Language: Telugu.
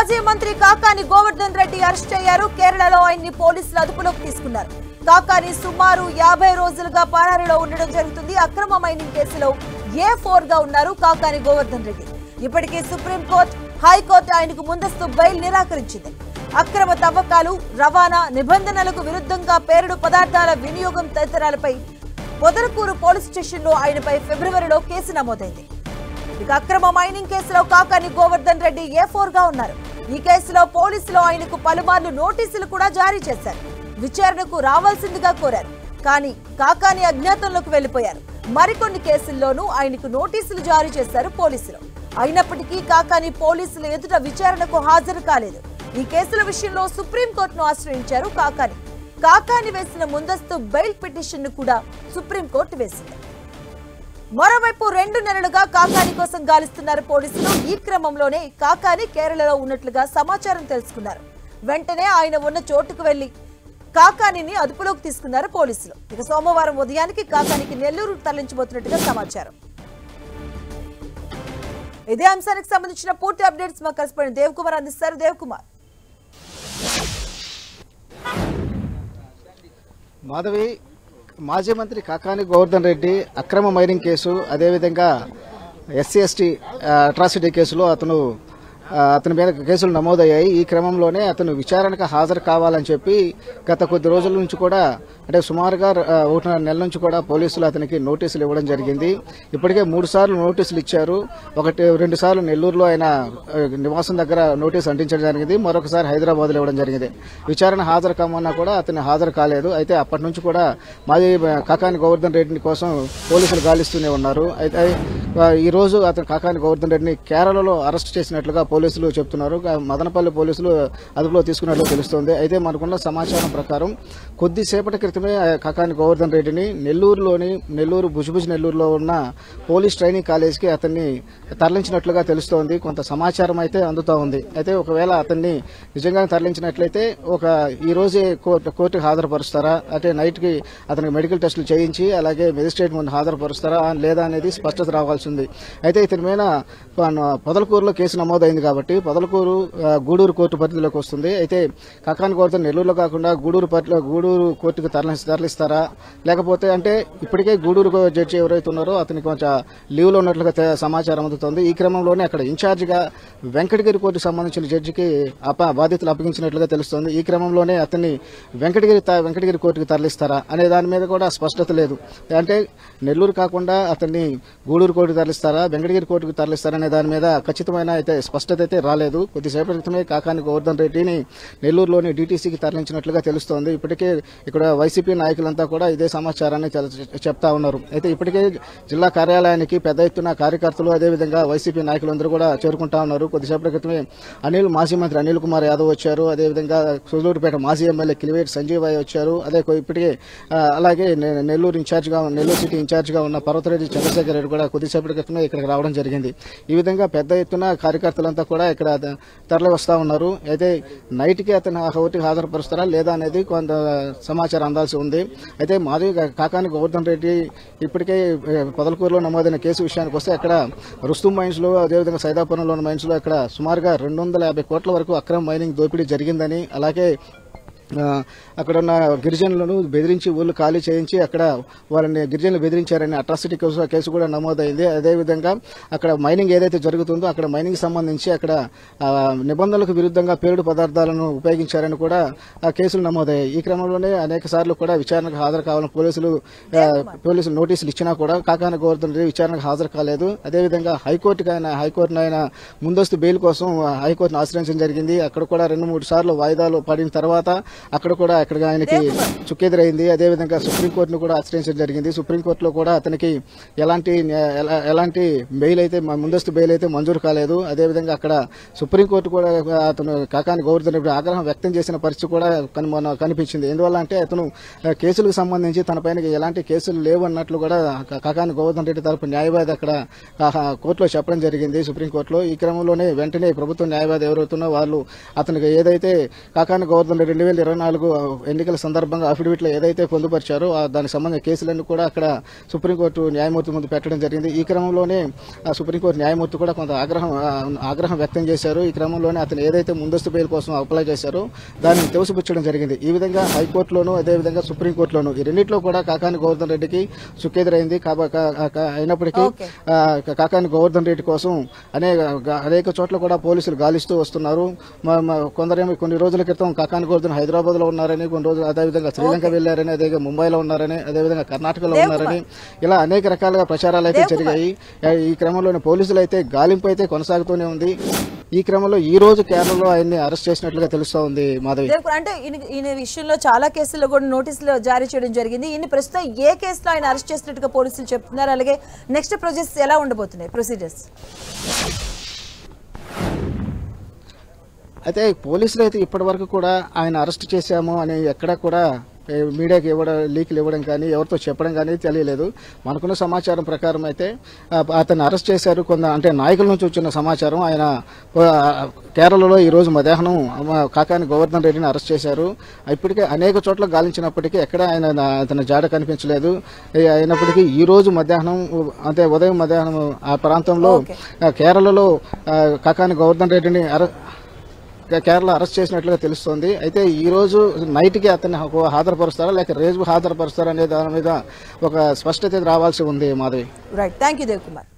మాజీ మంత్రి కాకాని గోవర్ధన్ రెడ్డి అరెస్ట్ అయ్యారు. కేరళలో ఆయన్ని పోలీసులు అదుపులోకి తీసుకున్నారు. కాకాని సుమారు 50 రోజులుగా పరారీలో ఉండడం జరుగుతుంది. అక్రమ మైనింగ్ కేసులో A4 గా ఉన్నారు కాకాని గోవర్ధన్ రెడ్డి. ఇప్పటికే సుప్రీంకోర్టు, హైకోర్టు ఆయనకు ముందస్తు బెయిల్ నిరాకరించింది. అక్రమ తవ్వకాలు, రవాణా, నిబంధనలకు విరుద్ధంగా పేరుడు పదార్థాల వినియోగం తదితరాలపై పొదలకూరు పోలీస్ స్టేషన్లో ఆయనపై ఫిబ్రవరిలో కేసు నమోదైంది. ఇక అక్రమ మైనింగ్ కేసులో కాకాని గోవర్ధన్ రెడ్డి A4 గా ఉన్నారు. ఈ కేసులో పోలీసులు ఆయనకు పలుమార్లు నోటీసులు కూడా జారీ చేశారు. విచారణకు రావాల్సిందిగా కోరారు. కానీ కాకాని అజ్ఞాతంలోకి వెళ్లిపోయారు. మరికొన్ని కేసుల్లోనూ ఆయనకు నోటీసులు జారీ చేశారు పోలీసులు. అయినప్పటికీ కాకాని పోలీసుల ఎదుట విచారణకు హాజరు కాలేదు. ఈ కేసుల విషయంలో సుప్రీంకోర్టును ఆశ్రయించారు కాకాని. కాకాని వేసిన ముందస్తు బెయిల్ పిటిషన్ ను కూడా సుప్రీంకోర్టు వేసింది. మరోవైపు 2 నెలలుగా కాకాని కోసం గాలిస్తున్నారు పోలీసులు. ఈ క్రమంలోనే కాకాని కేరళలో ఉన్నట్లుగా సమాచారం తెలుసుకున్నారు. వెంటనే ఆయన ఉన్న చోటుకు వెళ్లి కాకానిని అదుపులోకి తీసుకున్నారు పోలీసులు. ఇక సోమవారం ఉదయానికి కాకానికి నెల్లూరు తరలించబోతున్నట్టుగా సమాచారం. ఇదే అంశానికి సంబంధించిన పూర్తి అప్డేట్స్ మా కరెస్పాండెంట్ దేవకుమార్ అందిస్తారు. దేవకుమార్. మాధవి, మాజీ మంత్రి కాకాని గోవర్ధన్ రెడ్డి అక్రమ మైనింగ్ కేసు, అదేవిధంగా SC/ST అట్రాసిటీ కేసులో అతని మీద కేసులు నమోదయ్యాయి. ఈ క్రమంలోనే అతను విచారణకు హాజరు కావాలని చెప్పి గత కొద్ది రోజుల నుంచి కూడా, అంటే సుమారుగా 1.5 నెలల నుంచి కూడా పోలీసులు అతనికి నోటీసులు ఇవ్వడం జరిగింది. ఇప్పటికే 3 సార్లు నోటీసులు ఇచ్చారు. 2 సార్లు నెల్లూరులో ఆయన నివాసం దగ్గర నోటీసు అంటించడం జరిగింది. మరొకసారి హైదరాబాద్లో ఇవ్వడం జరిగింది. విచారణ హాజరు కామన్నా కూడా అతను హాజరు కాలేదు. అయితే అప్పటి నుంచి కూడా మాజీ కాకాని గోవర్ధన్ రెడ్డి కోసం పోలీసులు గాలిస్తూనే ఉన్నారు. అయితే ఈ రోజు అతను కాకాని గోవర్ధన్ రెడ్డిని కేరళలో అరెస్ట్ చేసినట్లుగా పోలీసులు చెప్తున్నారు. మదనపల్లి పోలీసులు అదుపులో తీసుకున్నట్లు తెలుస్తోంది. అయితే మనకున్న సమాచారం ప్రకారం కొద్దిసేపటి క్రితమే కాకాని గోవర్ధన్ రెడ్డిని నెల్లూరు బుజ్బుజ్ నెల్లూరులో ఉన్న పోలీస్ ట్రైనింగ్ కాలేజ్కి అతన్ని తరలించినట్లుగా తెలుస్తోంది. కొంత సమాచారం అయితే అందుతా ఉంది. అయితే ఒకవేళ అతన్ని నిజంగానే తరలించినట్లయితే ఈ రోజే కోర్టుకు హాజరుపరుస్తారా, అంటే నైట్కి అతనికి మెడికల్ టెస్టులు చేయించి అలాగే మెజిస్ట్రేట్ ముందు హాజరుపరుస్తారా లేదా అనేది స్పష్టత రావాల్సి ఉంది. అయితే ఇతని మీద పొదలకూరులో కేసు నమోదైంది కాబట్టి పొదలకూరు గూడూరు కోర్టు పరిధిలోకి వస్తుంది. అయితే కాకాని గోవర్ధన్ నెల్లూరులో కాకుండా గూడూరు కోర్టుకు తరలిస్తారా, లేకపోతే అంటే ఇప్పటికే గూడూరు జడ్జి ఎవరైతే ఉన్నారో అతనికి కొంచెం లీవ్లో ఉన్నట్లుగా సమాచారం అందుతోంది. ఈ క్రమంలోనే అక్కడ ఇన్ఛార్జిగా వెంకటగిరి కోర్టుకు సంబంధించిన జడ్జికి బాధ్యతలు అప్పగించినట్లుగా తెలుస్తోంది. ఈ క్రమంలోనే అతన్ని వెంకటగిరి కోర్టుకు తరలిస్తారా అనే దాని మీద కూడా స్పష్టత లేదు. అంటే నెల్లూరు కాకుండా అతన్ని గూడూరు కోర్టుకు తరలిస్తారా, వెంకటగిరి కోర్టుకు తరలిస్తారా అనే దాని మీద ఖచ్చితమైన స్పష్టత అయితే రాలేదు. కొద్దిసేపటి క్రితమే కాకాని గోవర్ధన్ రెడ్డిని నెల్లూరులోని DTCకి తరలించినట్లుగా తెలుస్తోంది. ఇప్పటికే ఇక్కడ వైసీపీ నాయకులంతా కూడా ఇదే సమాచారాన్ని చెప్తా ఉన్నారు. అయితే ఇప్పటికే జిల్లా కార్యాలయానికి పెద్ద ఎత్తున కార్యకర్తలు అదేవిధంగా వైసీపీ నాయకులందరూ కూడా చేరుకుంటా ఉన్నారు. కొద్దిసేపటి క్రితమే మాజీ మంత్రి అనిల్ కుమార్ యాదవ్ వచ్చారు. అదేవిధంగా సూళ్లూరుపేట మాజీ ఎమ్మెల్యే కిలివేటి సంజీవ్ రాయ్ వచ్చారు. ఇప్పటికే అలాగే నెల్లూరు సిటీ ఇన్ఛార్జిగా ఉన్న పర్వతరెడ్డి చంద్రశేఖర్ రెడ్డి కూడా కొద్దిసేపటి క్రితమే ఇక్కడికి రావడం జరిగింది. ఈ విధంగా పెద్ద ఎత్తున కార్యకర్తలంతా కూడా ఇక్కడ తరలి వస్తా ఉన్నారు. అయితే నైట్కి అతను కోర్టుకి హాజరుపరుస్తారా లేదా అనేది కొంత సమాచారం అందాల్సి ఉంది. అయితే మాజీ కాకాని గోవర్ధన్ రెడ్డి ఇప్పటికే పొదలకూరులో నమోదైన కేసు విషయానికి వస్తే అక్కడ రుస్తుం మైన్స్ లో అదేవిధంగా సైదాపురంలోని మైన్స్ లో అక్కడ సుమారుగా 250 కోట్ల వరకు అక్రమ మైనింగ్ దోపిడీ జరిగిందని, అలాగే అక్కడ ఉన్న గిరిజనులను బెదిరించి ఊళ్ళు ఖాళీ చేయించి అక్కడ వాళ్ళని గిరిజనులు బెదిరించారని అట్రాసిటీ కేసు కూడా నమోదైంది. అదేవిధంగా అక్కడ మైనింగ్ ఏదైతే జరుగుతుందో అక్కడ మైనింగ్ సంబంధించి అక్కడ నిబంధనలకు విరుద్ధంగా పేలుడు పదార్థాలను ఉపయోగించారని కూడా ఆ కేసులు నమోదయ్యాయి. ఈ క్రమంలోనే అనేక సార్లు కూడా విచారణకు హాజరు కావాలని పోలీసులు నోటీసులు ఇచ్చినా కూడా కాకాని గోవర్ధన్ రెడ్డి విచారణకు హాజరు కాలేదు. అదేవిధంగా హైకోర్టును ఆయన ముందస్తు బెయిల్ కోసం హైకోర్టును ఆశ్రయించడం జరిగింది. అక్కడ కూడా 2-3 సార్లు వాయిదాలు పడిన తర్వాత అక్కడ ఆయనకి చుక్కెదురైంది. అదేవిధంగా సుప్రీంకోర్టును కూడా ఆశ్రయించడం జరిగింది. సుప్రీంకోర్టులో కూడా అతనికి ఎలాంటి ముందస్తు బెయిల్ అయితే మంజూరు కాలేదు. అదేవిధంగా అక్కడ సుప్రీంకోర్టు కూడా అతను కాకాని గోవర్ధన్ రెడ్డి ఆగ్రహం వ్యక్తం చేసిన పరిస్థితి కూడా కనిపించింది. ఎందువల్ల అంటే అతను కేసులకు సంబంధించి తన పైన ఎలాంటి కేసులు లేవు అన్నట్లు కూడా కాకాని గోవర్ధన్ రెడ్డి తరపు న్యాయవాది అక్కడ కోర్టులో చెప్పడం జరిగింది, సుప్రీంకోర్టులో. ఈ క్రమంలోనే వెంటనే ప్రభుత్వ న్యాయవాది ఎవరైతున్నో వాళ్ళు అతనికి ఏదైతే కాకాని గోవర్ధన్ రెడ్డి 2024 ఎన్నికల సందర్భంగా అఫిడవిట్లో ఏదైతే పొందుపరిచారో దానికి సంబంధించిన కేసులన్నీ కూడా అక్కడ సుప్రీంకోర్టు న్యాయమూర్తి ముందు పెట్టడం జరిగింది. ఈ క్రమంలోనే సుప్రీంకోర్టు న్యాయమూర్తి కూడా కొంత ఆగ్రహం వ్యక్తం చేశారు. ఈ క్రమంలోనే అతను ఏదైతే ముందస్తు బెయిల్ కోసం అప్లై చేశారో దాన్ని తోసిపుచ్చడం జరిగింది. ఈ విధంగా హైకోర్టులోనూ అదేవిధంగా సుప్రీంకోర్టులోనూ ఈ రెండింటిలో కూడా కాకాని గోవర్ధన్ రెడ్డికి సుఖెదురైంది. అయినప్పటికీ కాకాని గోవర్ధన్ రెడ్డి కోసం అనేక చోట్ల కూడా పోలీసులు గాలిస్తూ వస్తున్నారు. కొందరేమో కొన్ని రోజుల క్రితం కాకాని గోవర్ధన్ హైదరాబాద్ లో ఉన్నారని, కొన్ని రోజులు అదేవిధంగా శ్రీలంక వెళ్లారని, అదే ముంబైలో ఉన్నారని, అదేవిధంగా కర్ణాటకలో ఉన్నారని, ఇలా అనేక రకాలుగా ప్రచారాలు అయితే జరిగాయి. ఈ క్రమంలోనే పోలీసులు అయితే గాలింపు అయితే కొనసాగుతూనే ఉంది. ఈ క్రమంలో ఈ రోజు కేరళలో ఆయన్ని అరెస్ట్ చేసినట్లుగా తెలుస్తా ఉంది మాధవి. అంటే ఈ విషయంలో చాలా కేసుల్లో కూడా నోటీసులు జారీ చేయడం జరిగింది. ఈయన ప్రస్తుతం ఏ కేసులో ఆయన అరెస్ట్ చేసినట్టుగా పోలీసులు చెప్తున్నారు? అలాగే నెక్స్ట్ ప్రాసెస్ ఎలా ఉండబోతున్నాయి ప్రొసీజర్స్? అయితే పోలీసులు అయితే ఇప్పటి వరకు కూడా ఆయన అరెస్ట్ చేశాము అని ఎక్కడా కూడా మీడియాకి లీకులు ఇవ్వడం కానీ ఎవరితో చెప్పడం కానీ తెలియలేదు. మనకున్న సమాచారం ప్రకారం అయితే అతన్ని అరెస్ట్ చేశారు. అంటే నాయకుల నుంచి వచ్చిన సమాచారం ఆయన కేరళలో ఈ రోజు మధ్యాహ్నం కాకాని గోవర్ధన్ రెడ్డిని అరెస్ట్ చేశారు. ఇప్పటికే అనేక చోట్ల గాలించినప్పటికీ ఎక్కడ అతని జాడ కనిపించలేదు. అయినప్పటికీ ఈ రోజు మధ్యాహ్నం అంటే ఉదయం మధ్యాహ్నం ఆ ప్రాంతంలో కేరళలో కాకాని గోవర్ధన్ రెడ్డిని కేరళ అరెస్ట్ చేసినట్లుగా తెలుస్తోంది. అయితే ఈ రోజు నైట్ కి అతన్ని హాజరుపరుస్తారా లేక రేపు హాజరుపరుస్తారా అనే దాని మీద ఒక స్పష్టత రావాల్సి ఉంది Madhavi. Right, thank you Dev Kumar.